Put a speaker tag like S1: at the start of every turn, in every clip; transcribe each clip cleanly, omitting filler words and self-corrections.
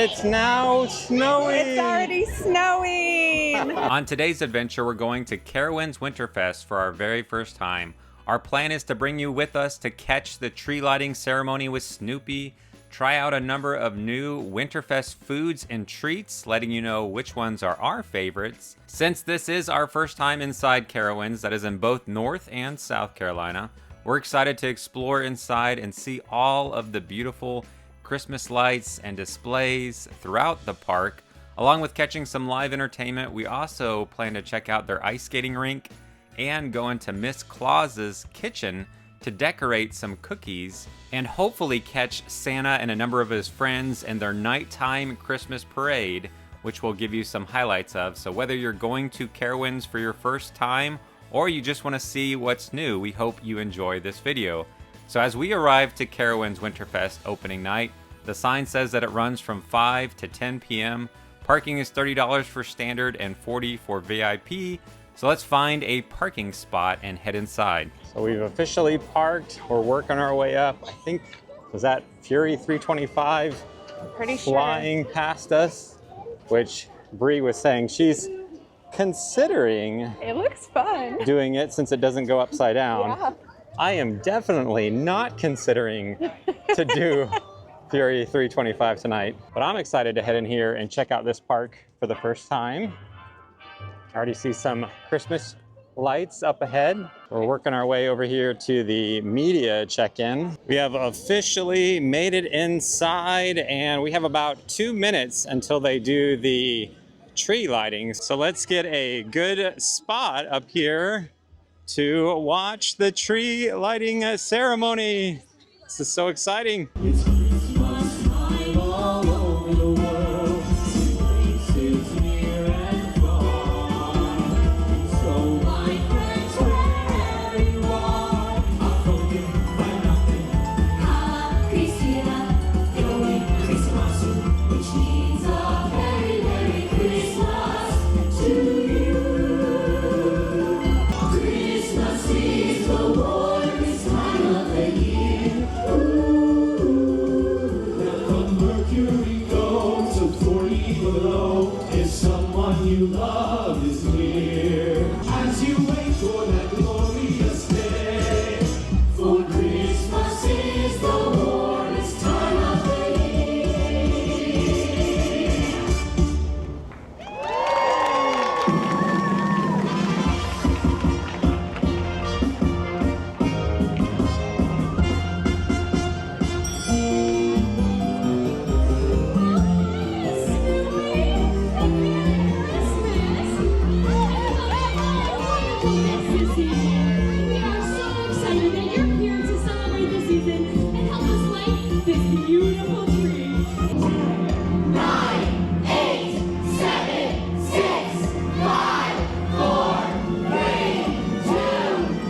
S1: And it's now snowing!
S2: It's already snowing!
S3: On today's adventure, we're going to Carowinds WinterFest for our very first time. Our plan is to bring you with us to catch the tree lighting ceremony with Snoopy, try out a number of new WinterFest foods and treats, letting you know which ones are our favorites. Since this is our first time inside Carowinds, that is in both North and South Carolina, we're excited to explore inside and see all of the beautiful Christmas lights and displays throughout the park. Along with catching some live entertainment, we also plan to check out their ice skating rink and go into Miss Claus's kitchen to decorate some cookies and hopefully catch Santa and a number of his friends in their nighttime Christmas parade, which we'll give you some highlights of. So whether you're going to Carowinds for your first time or you just want to see what's new, we hope you enjoy this video. So as we arrive to Carowinds WinterFest opening night, the sign says that it runs from 5 to 10 p.m. Parking is $30 for standard and $40 for VIP. So let's find a parking spot and head inside.
S1: So we've officially parked. We're working our way up. I think, was that Fury 325
S2: Pretty
S1: flying past us? Which Brie was saying she's considering
S2: It looks fun.
S1: doing it since it doesn't go upside down.
S2: Yeah.
S1: I am definitely not considering to do Fury 325 tonight, but I'm excited to head in here and check out this park for the first time. I already see some Christmas lights up ahead. We're working our way over here to the media check-in. We have officially made it inside and we have about 2 minutes until they do the tree lighting. So let's get a good spot up here to watch the tree lighting ceremony. This is so exciting.
S4: It's Christmas time all over the world. Places near and far. So my friends, wherever you are, I'll phone you by nothing. Going Christmas, which means a very Merry Christmas to you. Christmas is the warmest time of the year. Mercury goes to 40 below. If someone you love is near, as you wait for that glorious day, for Christmas is the warmest time of the year. Beautiful tree. 9, 8, 7, 6, 5, 4, 3, 2,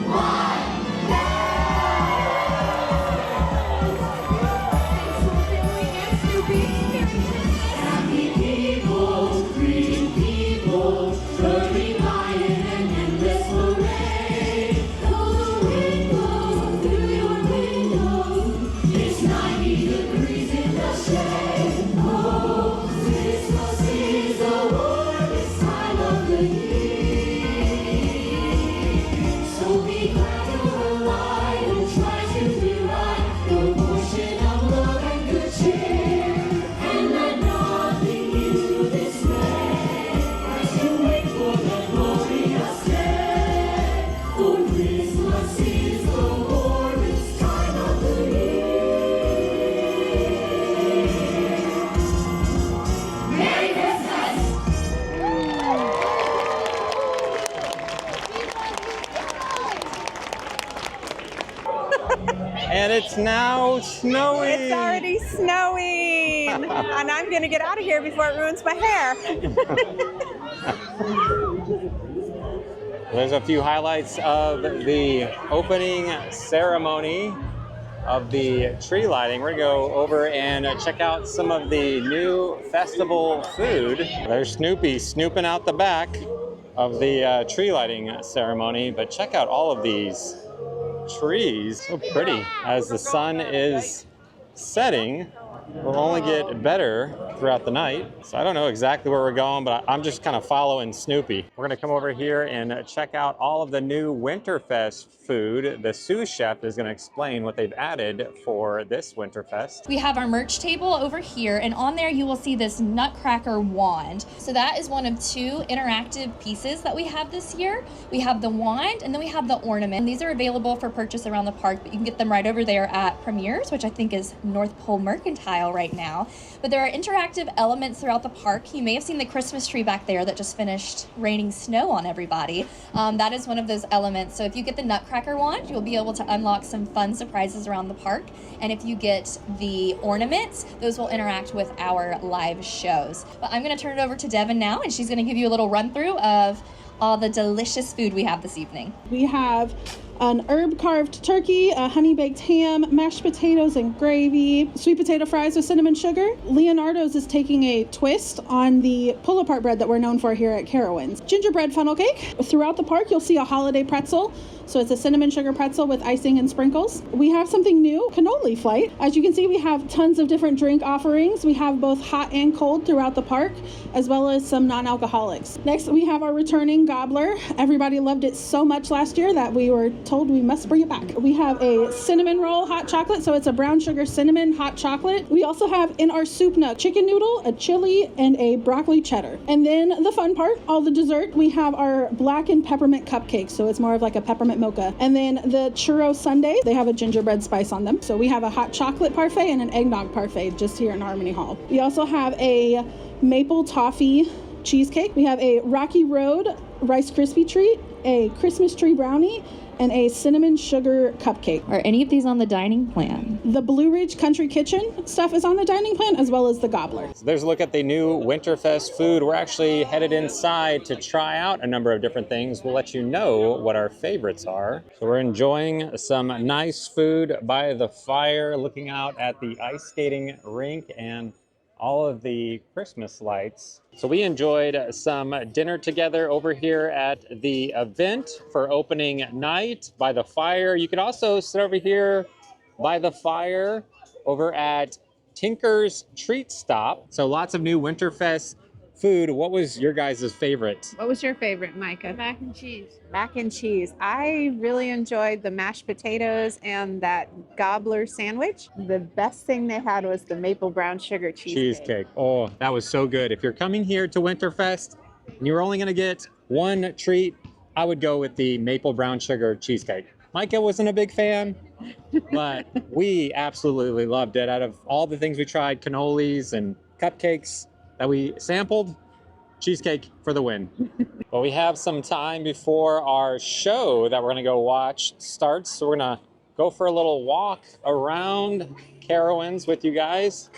S4: 1. Happy people, green people, turning by in an endless parade. Though the wind blows through your windows, it's 90 degrees in the shade. Oh, Christmas is the warmest time of the year. So be glad you're alive and try to be right. Your portion of love and good cheer. And let nothing you dismay as you wait for that glorious day. For Christmas is the warmest time of the year. Merry Christmas!
S1: And it's now snowing.
S2: It's already snowing! And I'm gonna get out of here before it ruins my hair.
S1: There's a few highlights of the opening ceremony of the tree lighting. We're gonna go over and check out some of the new festival food. There's Snoopy snooping out the back of the tree lighting ceremony, but check out all of these trees. So pretty. As the sun is setting, will only get better throughout the night. So I don't know exactly where we're going, but I'm just kind of following Snoopy. We're gonna come over here and check out all of the new Winterfest food. The sous chef is gonna explain what they've added for this Winterfest.
S5: We have our merch table over here, and on there you will see this nutcracker wand. So that is one of 2 interactive pieces that we have this year. We have the wand and then we have the ornament. These are available for purchase around the park, but you can get them right over there at Premier's, which I think is North Pole Mercantile right now. But there are interactive elements throughout the park. You may have seen the Christmas tree back there that just finished raining snow on everybody. That is one of those elements. So if you get the nutcracker wand, you'll be able to unlock some fun surprises around the park. And if you get the ornaments, those will interact with our live shows. But I'm going to turn it over to Devin now, and she's going to give you a little run through of all the delicious food we have this evening.
S6: We have an herb carved turkey, a honey baked ham, mashed potatoes and gravy, sweet potato fries with cinnamon sugar. Leonardo's is taking a twist on the pull apart bread that we're known for here at Carowinds. Gingerbread funnel cake. Throughout the park, you'll see a holiday pretzel. So it's a cinnamon sugar pretzel with icing and sprinkles. We have something new, cannoli flight. As you can see, we have tons of different drink offerings. We have both hot and cold throughout the park, as well as some non-alcoholics. Next, we have our returning gobbler. Everybody loved it so much last year that we were told we must bring it back. We have a cinnamon roll hot chocolate, so it's a brown sugar cinnamon hot chocolate. We also have in our soup nook chicken noodle, a chili, and a broccoli cheddar. And then the fun part, all the dessert, we have our blackened peppermint cupcakes, so it's more of like a peppermint mocha. And then the churro sundae, they have a gingerbread spice on them. So we have a hot chocolate parfait and an eggnog parfait just here in Harmony Hall. We also have a maple toffee cheesecake. We have a Rocky Road Rice Krispie treat, a Christmas tree brownie, and a cinnamon sugar cupcake.
S5: Are any of these on the dining plan?
S6: The Blue Ridge Country Kitchen stuff is on the dining plan, as well as the gobbler.
S1: So there's a look at the new Winterfest food. We're actually headed inside to try out a number of different things. We'll let you know what our favorites are. So we're enjoying some nice food by the fire, looking out at the ice skating rink and all of the Christmas lights. So we enjoyed some dinner together over here at the event for opening night by the fire. You could also sit over here by the fire over at Tinker's Treat Stop. So lots of new Winterfest food. What was your guys' favorite?
S2: What was your favorite, Micah?
S7: Mac and cheese.
S2: Mac and cheese. I really enjoyed the mashed potatoes and that gobbler sandwich. The best thing they had was the maple brown sugar cheesecake.
S1: Oh, that was so good. If you're coming here to Winterfest and you're only gonna get one treat, I would go with the maple brown sugar cheesecake. Micah wasn't a big fan, but we absolutely loved it. Out of all the things we tried, cannolis and cupcakes that we sampled, cheesecake for the win. Well, we have some time before our show that we're gonna go watch starts. So we're gonna go for a little walk around Carowinds with you guys.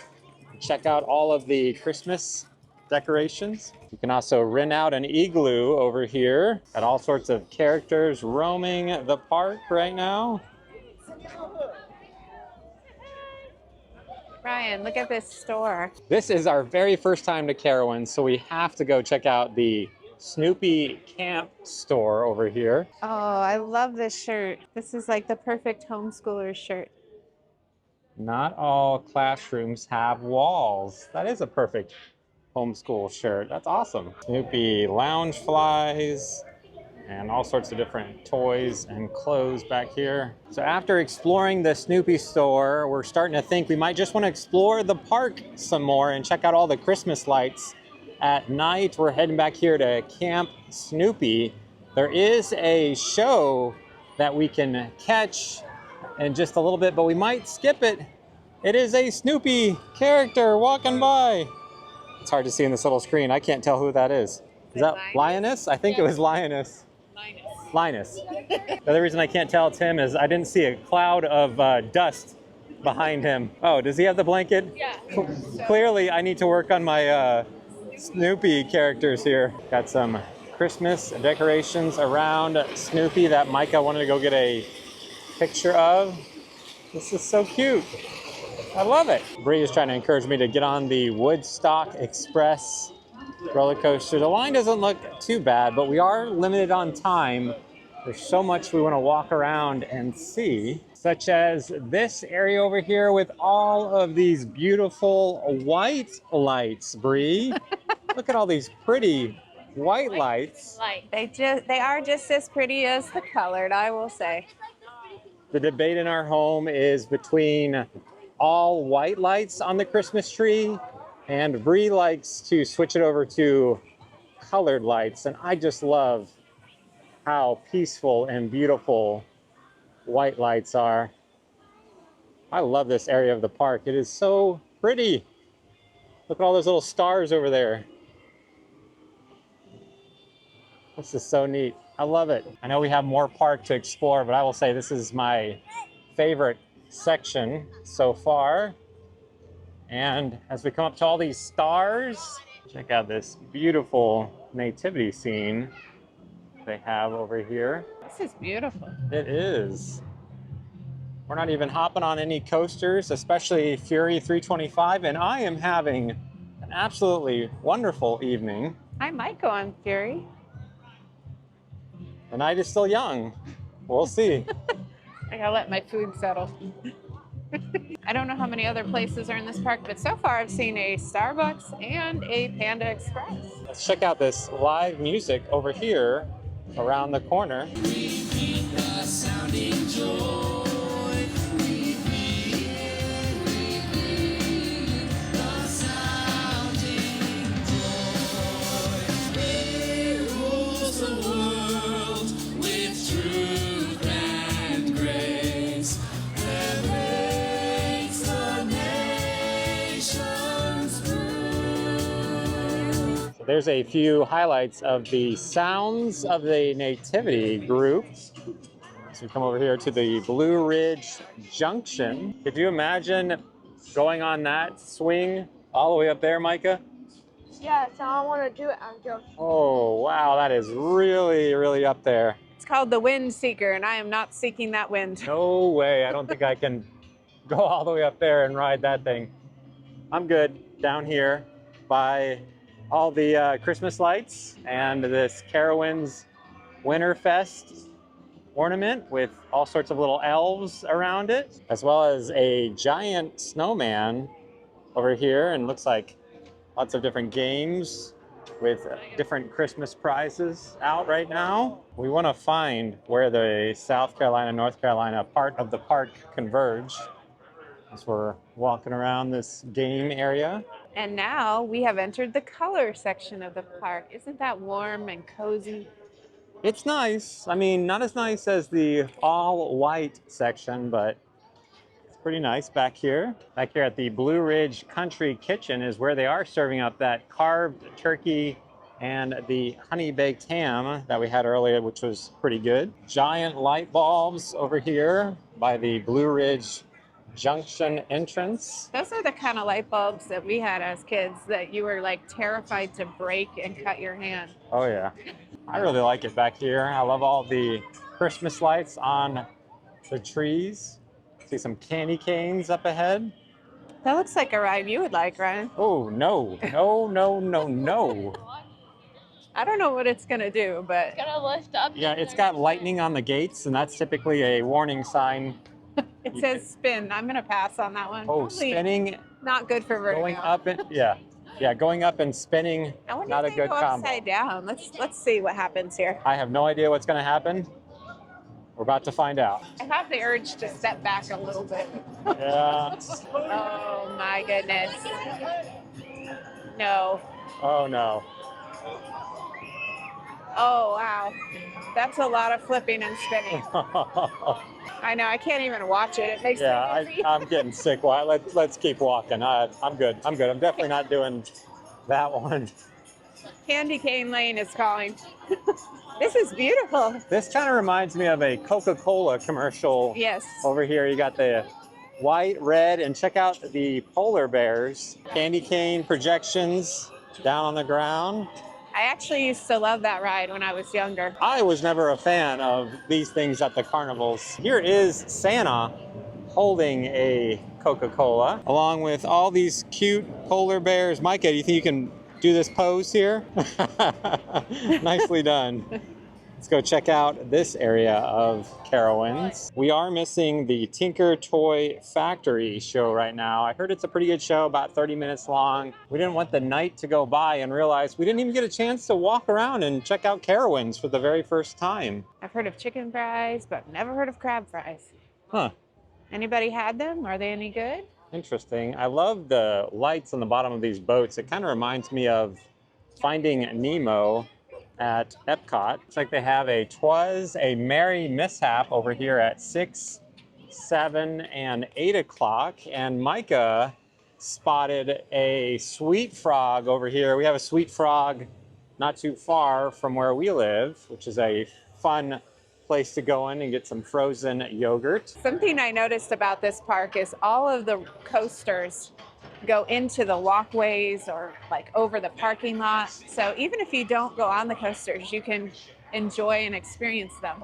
S1: Check out all of the Christmas decorations. You can also rent out an igloo over here. Got all sorts of characters roaming the park right now.
S2: Ryan, look at this store.
S1: This is our very first time to Carowinds, so we have to go check out the Snoopy camp store over here.
S2: Oh, I love this shirt. This is like the perfect homeschooler shirt.
S1: Not all classrooms have walls. That is a perfect homeschool shirt. That's awesome. Snoopy lounge flies and all sorts of different toys and clothes back here. So after exploring the Snoopy store, we're starting to think we might just want to explore the park some more and check out all the Christmas lights at night. We're heading back here to Camp Snoopy. There is a show that we can catch in just a little bit, but we might skip it. It is a Snoopy character walking by. It's hard to see in this little screen. I can't tell who that is. Is that Lioness? I think it was Lioness. Linus. The other reason I can't tell it's him is I didn't see a cloud of dust behind him. Oh, does he have the blanket?
S7: Yeah.
S1: Clearly, I need to work on my Snoopy characters here. Got some Christmas decorations around Snoopy that Micah wanted to go get a picture of. This is so cute. I love it. Brie is trying to encourage me to get on the Woodstock Express roller coaster. The line doesn't look too bad, but we are limited on time There's so much we want to walk around and see, such as this area over here with all of these beautiful white lights, Brie. Look at all these pretty white lights.
S2: They are just as pretty as the colored, I will say.
S1: The debate in our home is between all white lights on the Christmas tree, and Brie likes to switch it over to colored lights, and I just love how peaceful and beautiful white lights are. I love this area of the park. It is so pretty. Look at all those little stars over there. This is so neat. I love it. I know we have more park to explore, but I will say this is my favorite section so far. And as we come up to all these stars, check out this beautiful nativity scene they have over here.
S2: This is beautiful.
S1: It is. We're not even hopping on any coasters, especially Fury 325, and I am having an absolutely wonderful evening.
S2: I might go on Fury.
S1: The night is still young. We'll see.
S2: I gotta let my food settle. I don't know how many other places are in this park, but so far I've seen a Starbucks and a Panda Express.
S1: Let's check out this live music over here around the corner. There's a few highlights of the Sounds of the Nativity group. So we come over here to the Blue Ridge Junction. Could you imagine going on that swing all the way up there, Micah?
S7: Yeah, so I want to do it on Joe.
S1: Oh, wow, that is really, really up there.
S2: It's called the Wind Seeker, and I am not seeking that wind.
S1: No way, I don't think I can go all the way up there and ride that thing. I'm good down here by all the Christmas lights and this Carowinds WinterFest ornament with all sorts of little elves around it, as well as a giant snowman over here, and looks like lots of different games with different Christmas prizes out right now. We want to find where the South Carolina, North Carolina part of the park converge as we're walking around this game area.
S2: And now we have entered the color section of the park. Isn't that warm and cozy?
S1: It's nice. I mean, not as nice as the all white section, but it's pretty nice back here. Back here at the Blue Ridge Country Kitchen is where they are serving up that carved turkey and the honey baked ham that we had earlier, which was pretty good. Giant light bulbs over here by the Blue Ridge Junction entrance.
S2: Those are the kind of light bulbs that we had as kids that you were like terrified to break and cut your hand.
S1: Oh yeah, I really like it back here. I love all the Christmas lights on the trees. See some candy canes up ahead.
S2: That looks like a ride you would like, Ryan.
S1: Oh no, no, no, no, no.
S2: I don't know what it's gonna do, but
S7: Gonna lift up.
S1: Yeah, it's got lightning on the gates, and that's typically a warning sign.
S2: it says spin. I'm gonna pass on that one.
S1: Oh,
S2: Probably
S1: spinning,
S2: not good for vertigo.
S1: going up and yeah, going up and spinning.
S2: I wonder
S1: Not
S2: if
S1: a
S2: they
S1: good
S2: go
S1: combo.
S2: upside down. Let's see what happens here.
S1: I have no idea what's going to happen. We're about to find out.
S2: I have the urge to step back a little bit.
S1: Yeah.
S2: Oh my goodness. No.
S1: Oh no.
S2: Oh wow. That's a lot of flipping and spinning. I know. I can't even watch it. It makes
S1: Yeah,
S2: me dizzy.
S1: I'm getting sick. Let's keep walking. I'm good. I'm definitely not doing that one.
S2: Candy cane lane is calling. This is beautiful.
S1: This kind of reminds me of a Coca-Cola commercial.
S2: Yes.
S1: Over here, you got the white, red, and check out the polar bears. Candy cane projections down on the ground.
S2: I actually used to love that ride when I was younger.
S1: I was never a fan of these things at the carnivals. Here is Santa holding a Coca-Cola along with all these cute polar bears. Micah, do you think you can do this pose here? Nicely done. Let's go check out this area of Carowinds. We are missing the Tinker Toy Factory show right now. I heard it's a pretty good show, about 30 minutes long. We didn't want the night to go by and realize we didn't even get a chance to walk around and check out Carowinds for the very first time.
S2: I've heard of chicken fries, but never heard of crab fries.
S1: Huh,
S2: Anybody had them? Are they any good?
S1: interesting. I love the lights on the bottom of these boats. It kind of reminds me of Finding Nemo at Epcot. Looks like they have a 'Twas a Merry Mishap over here at 6, 7, and 8 o'clock. And Micah spotted a sweet frog over here. We have a sweet frog not too far from where we live, which is a fun place to go in and get some frozen yogurt.
S2: Something I noticed about this park is all of the coasters go into the walkways or like over the parking lot. So even if you don't go on the coasters, you can enjoy and experience them.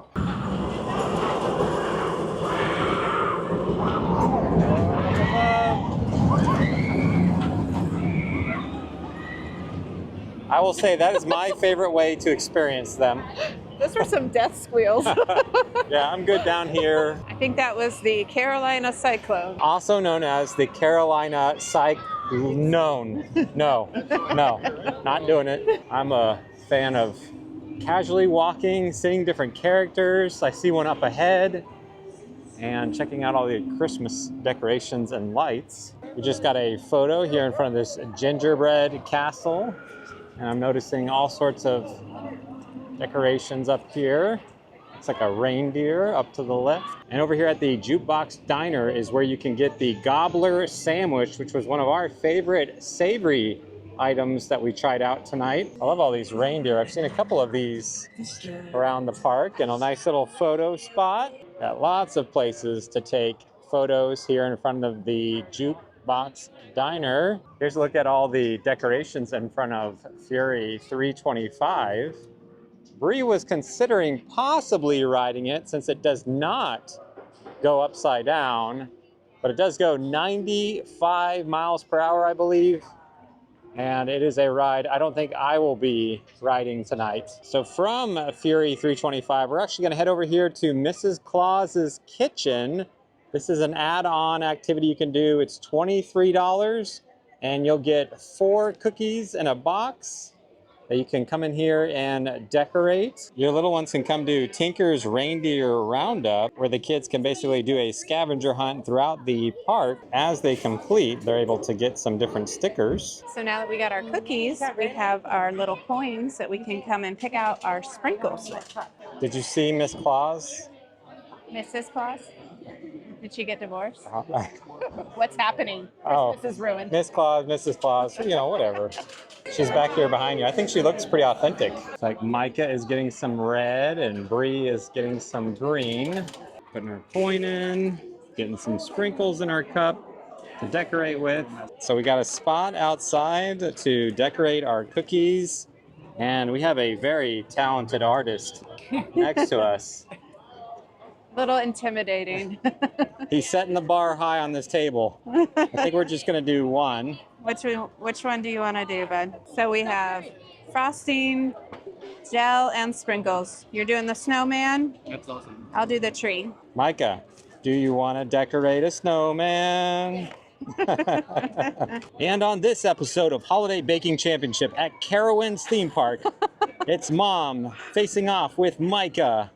S1: I will say that is my favorite way to experience them.
S2: Those were some death squeals.
S1: Yeah, I'm good down here.
S2: I think that was the Carolina Cyclone.
S1: Also known as the Carolina No, not doing it. I'm a fan of casually walking, seeing different characters. I see one up ahead and checking out all the Christmas decorations and lights. We just got a photo here in front of this gingerbread castle, and I'm noticing all sorts of decorations up here. It's like a reindeer up to the left. And over here at the Jukebox Diner is where you can get the gobbler sandwich, which was one of our favorite savory items that we tried out tonight. I love all these reindeer. I've seen a couple of these around the park, and a nice little photo spot. Got lots of places to take photos here in front of the Jukebox Diner. Here's a look at all the decorations in front of Fury 325. Brie was considering possibly riding it since it does not go upside down, but it does go 95 miles per hour, I believe. And it is a ride I don't think I will be riding tonight. So from Fury 325, we're actually gonna head over here to Mrs. Claus's Kitchen. This is an add-on activity you can do. It's $23 and you'll get 4 cookies in a box that you can come in here and decorate. Your little ones can come to Tinker's Reindeer Roundup, where the kids can basically do a scavenger hunt throughout the park. As they complete, they're able to get some different stickers.
S2: So now that we got our cookies, we have our little coins that we can come and pick out our sprinkles with.
S1: Did you see Miss Claus?
S2: Mrs. Claus? Did she get divorced? What's happening?
S1: Oh.
S2: Christmas is ruined.
S1: Miss Claus, Mrs. Claus, you know, whatever. She's back here behind you. I think she looks pretty authentic. It's like Micah is getting some red and Brie is getting some green. Putting her coin in, getting some sprinkles in our cup to decorate with. So we got a spot outside to decorate our cookies. And we have a very talented artist next to us.
S2: Little intimidating.
S1: He's setting the bar high on this table. I think we're just gonna do one.
S2: Which one do you want to do, bud? So we have frosting, gel, and sprinkles. You're doing the snowman?
S8: That's awesome.
S2: I'll do the tree.
S1: Micah, do you want to decorate a snowman? And on this episode of Holiday Baking Championship at Carowinds Theme Park, it's Mom facing off with Micah.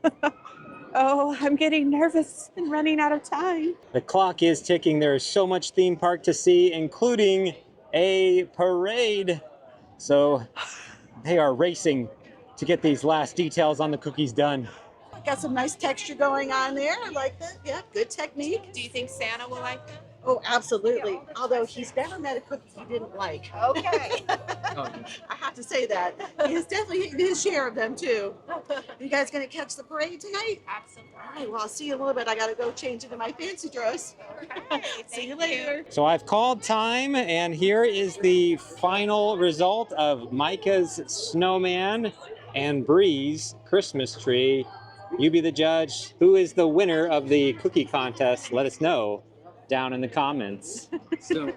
S2: Oh, I'm getting nervous and running out of time.
S1: The clock is ticking. There is so much theme park to see, including a parade. So they are racing to get these last details on the cookies done.
S9: Got some nice texture going on there. I like that. Yeah, good technique.
S2: Do you think Santa will like them?
S9: Oh, absolutely. Although he's never met a cookie he didn't like.
S2: Okay.
S9: I have to say that. He has definitely eaten his share of them too. You guys gonna catch the parade tonight?
S2: Absolutely.
S9: All right, well, I'll see you in a little bit. I gotta go change into my fancy dress. See you later.
S1: So I've called time, and here is the final result of Micah's snowman and Brie's Christmas tree. You be the judge. Who is the winner of the cookie contest? Let us know down in the comments.
S8: So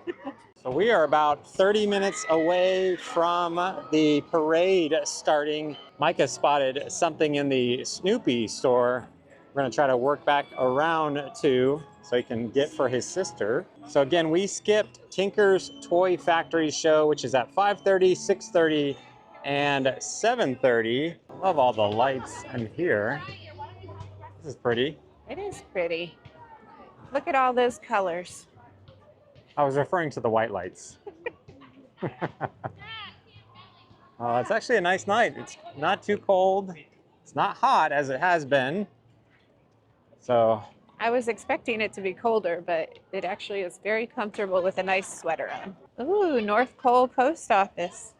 S1: So we are about 30 minutes away from the parade starting. Micah spotted something in the Snoopy store. We're gonna try to work back around to so he can get for his sister. So again, we skipped Tinker's Toy Factory show, which is at 5:30, 6:30, and 7:30. Love all the lights in here. This is pretty.
S2: It is pretty. Look at all those colors.
S1: I was referring to the white lights. It's actually a nice night. It's not too cold. It's not hot as it has been. So
S2: I was expecting it to be colder, but it actually is very comfortable with a nice sweater on. Ooh, North Pole Post Office.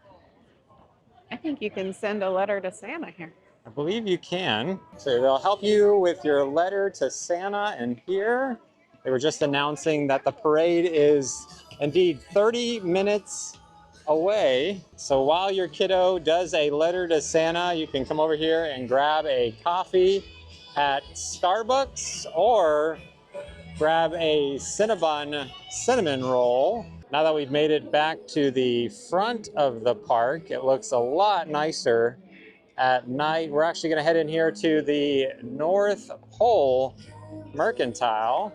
S2: I think you can send a letter to Santa here.
S1: I believe you can. So they'll help you with your letter to Santa, and here they were just announcing that the parade is indeed 30 minutes away. So while your kiddo does a letter to Santa, you can come over here and grab a coffee at Starbucks or grab a Cinnabon cinnamon roll. Now that we've made it back to the front of the park, it looks a lot nicer at night. We're actually gonna head in here to the North Pole Mercantile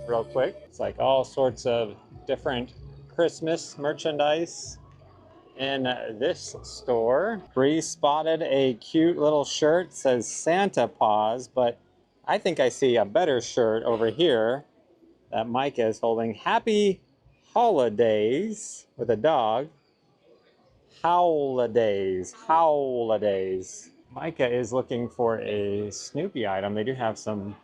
S1: real quick. It's like all sorts of different Christmas merchandise in this store. Brie spotted a cute little shirt, it says Santa Paws, but I think I see a better shirt over here that Micah is holding. Happy Holidays with a dog. Holidays, holidays. Micah is looking for a Snoopy item. They do have some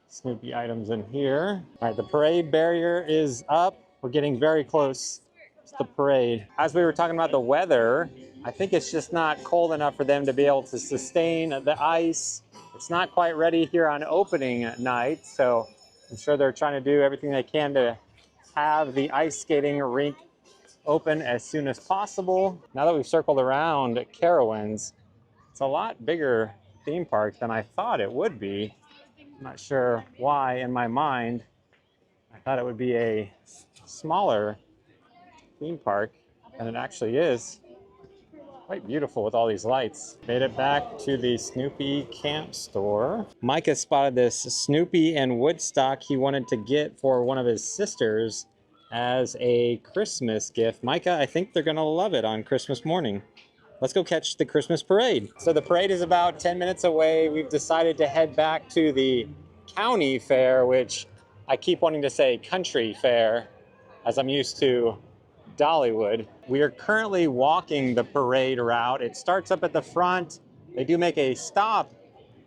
S1: Snoopy items in here. All right, the parade barrier is up. We're getting very close to the parade. As we were talking about the weather, I think it's just not cold enough for them to be able to sustain the ice. It's not quite ready here on opening night, so I'm sure they're trying to do everything they can to have the ice skating rink open as soon as possible. Now that we've circled around Carowinds, it's a lot bigger theme park than I thought it would be. I'm not sure why in my mind I thought it would be a smaller theme park than it actually is. Quite beautiful with all these lights. Made it back to the Snoopy camp store. Micah spotted this Snoopy and Woodstock he wanted to get for one of his sisters as a Christmas gift. Micah, I think they're gonna love it on Christmas morning. Let's go catch the Christmas parade. So the parade is about 10 minutes away. We've decided to head back to the county fair, which I keep wanting to say country fair, as I'm used to Dollywood. We are currently walking the parade route. It starts up at the front. They do make a stop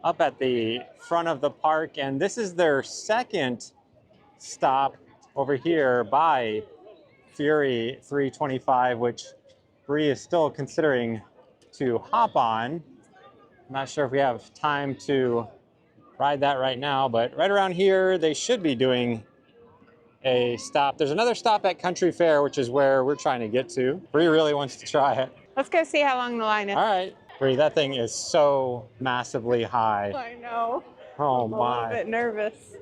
S1: up at the front of the park, and this is their second stop over here by Fury 325, which Brie is still considering to hop on. I'm not sure if we have time to ride that right now, but right around here, they should be doing a stop. There's another stop at Country Fair, which is where we're trying to get to. Brie really wants to try it.
S2: Let's go see how long the line is.
S1: All right, Brie, that thing is so massively high.
S2: I know.
S1: Oh
S2: I'm a
S1: my.
S2: little bit nervous.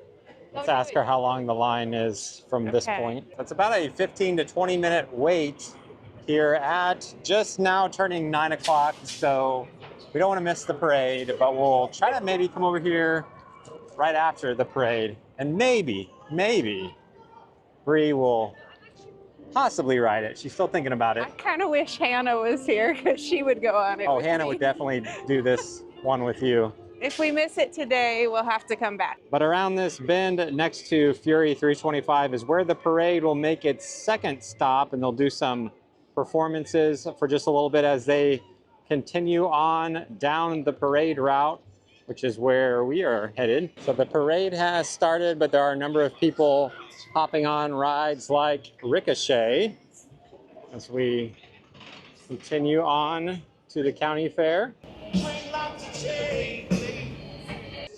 S1: Let's ask her how long the line is from this point. It's about a 15 to 20 minute wait here at just now turning 9 o'clock. So we don't want to miss the parade, but we'll try to maybe come over here right after the parade. And maybe Brie will possibly ride it. She's still thinking about it.
S2: I kind of wish Hannah was here because she would go on it.
S1: Oh,
S2: with
S1: Hannah
S2: me.
S1: would definitely do this one with you.
S2: If we miss it today, we'll have to come back.
S1: But around this bend next to Fury 325 is where the parade will make its second stop, and they'll do some performances for just a little bit as they continue on down the parade route, which is where we are headed. So the parade has started, but there are a number of people hopping on rides like Ricochet as we continue on to the county fair.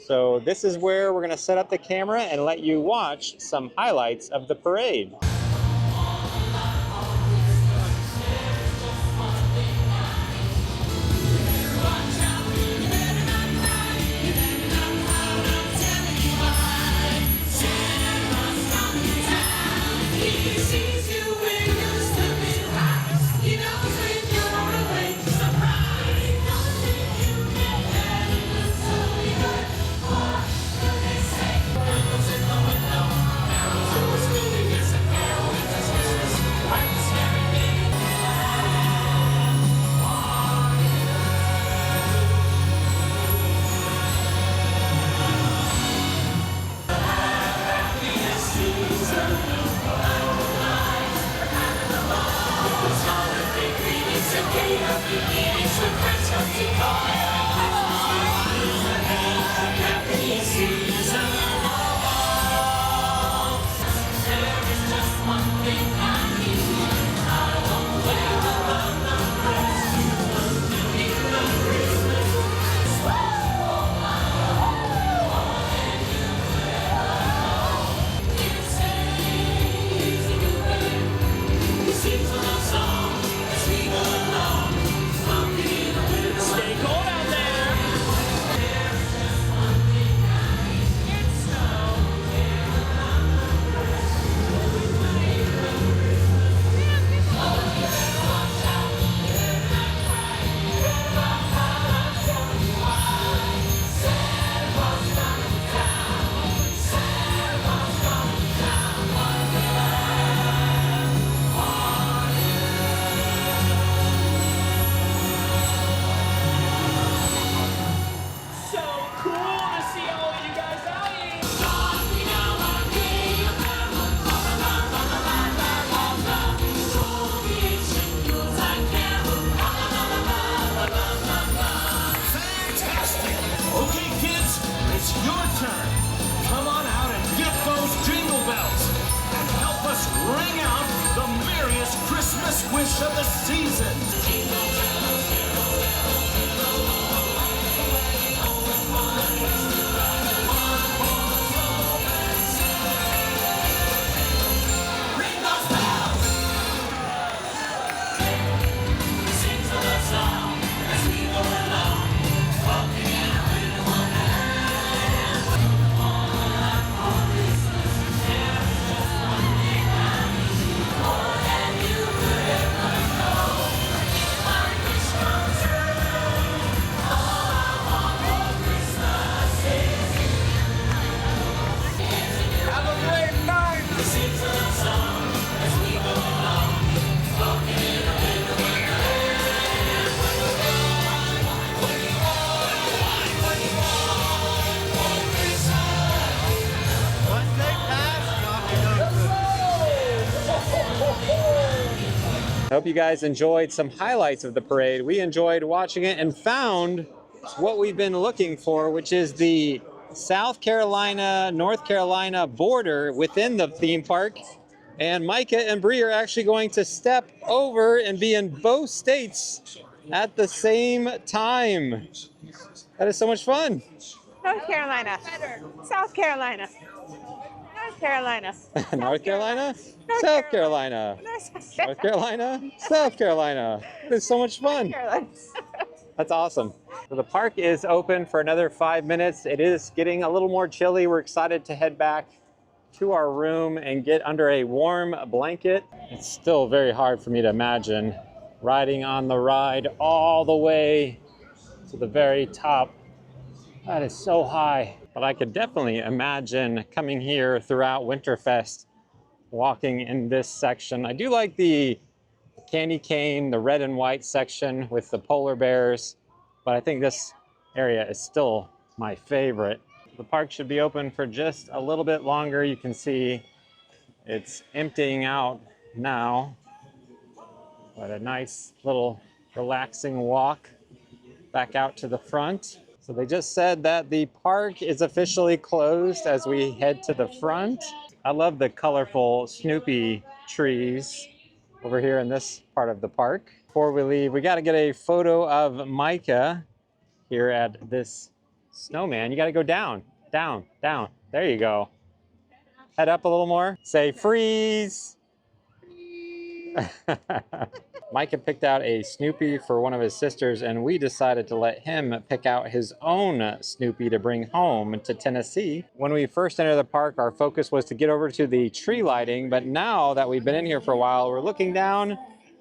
S1: So this is where we're going to set up the camera and let you watch some highlights of the parade.
S4: He sees you when you're
S8: Christmas wish of the season.
S1: I hope you guys enjoyed some highlights of the parade. We enjoyed watching it and found what we've been looking for, which is the South Carolina, North Carolina border within the theme park. And Micah and Brie are actually going to step over and be in both states at the same time. That is so much fun.
S2: North Carolina. South Carolina. North Carolina.
S1: North Carolina, South Carolina. North Carolina, South Carolina. It's so much fun. That's awesome. So the park is open for another 5 minutes. It is getting a little more chilly. We're excited to head back to our room and get under a warm blanket. It's still very hard for me to imagine riding on the ride all the way to the very top. That is so high. But I could definitely imagine coming here throughout WinterFest, walking in this section. I do like the candy cane, the red and white section with the polar bears, but I think this area is still my favorite. The park should be open for just a little bit longer. You can see it's emptying out now. But a nice little relaxing walk back out to the front. So they just said that the park is officially closed as we head to the front. I love the colorful Snoopy trees over here in this part of the park. Before we leave, we got to get a photo of Micah here at this snowman. You got to go down, down, down. There you go. Head up a little more. Say freeze. Micah picked out a Snoopy for one of his sisters, and we decided to let him pick out his own Snoopy to bring home to Tennessee. When we first entered the park, our focus was to get over to the tree lighting, but now that we've been in here for a while, we're looking down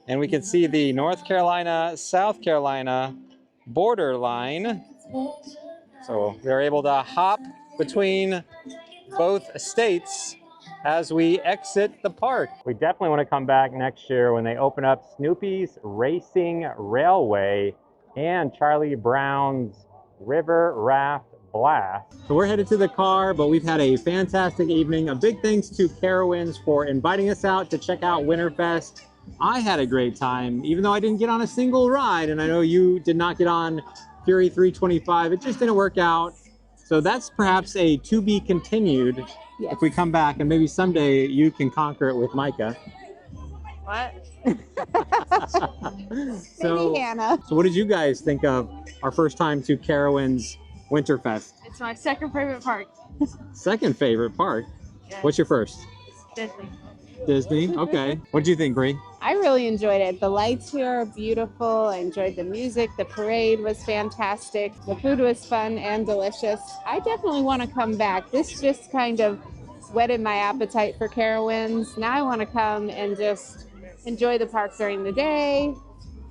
S1: and we can see the North Carolina, South Carolina border line. So we're able to hop between both states as we exit the park. We definitely want to come back next year when they open up Snoopy's Racing Railway and Charlie Brown's River Raft Blast. So we're headed to the car, but we've had a fantastic evening. A big thanks to Carowinds for inviting us out to check out WinterFest. I had a great time, even though I didn't get on a single ride, and I know you did not get on Fury 325. It just didn't work out. So that's perhaps a to be continued. Yes. If we come back, and maybe someday you can conquer it with Micah.
S2: What?
S1: So,
S2: Maybe Hannah.
S1: So what did you guys think of our first time to Carowinds WinterFest?
S7: It's my second favorite park.
S1: Second favorite park?
S7: Yeah.
S1: What's your first?
S7: Disney.
S1: Disney? Okay. What did you think, Brie?
S2: I really enjoyed it. The lights here are beautiful. I enjoyed the music. The parade was fantastic. The food was fun and delicious. I definitely want to come back. This just kind of whetted my appetite for Carowinds. Now I want to come and just enjoy the park during the day,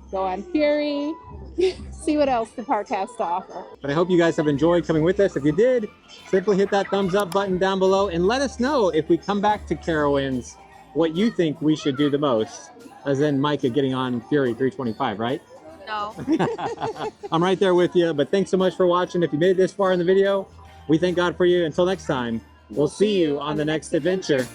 S2: go on Fury, see what else the park has to offer.
S1: But I hope you guys have enjoyed coming with us. If you did, simply hit that thumbs up button down below and let us know if we come back to Carowinds, what you think we should do the most, as in Micah getting on Fury 325, right?
S7: No.
S1: I'm right there with you, but thanks so much for watching. If you made it this far in the video, we thank God for you. Until next time, we'll see you on the next adventure.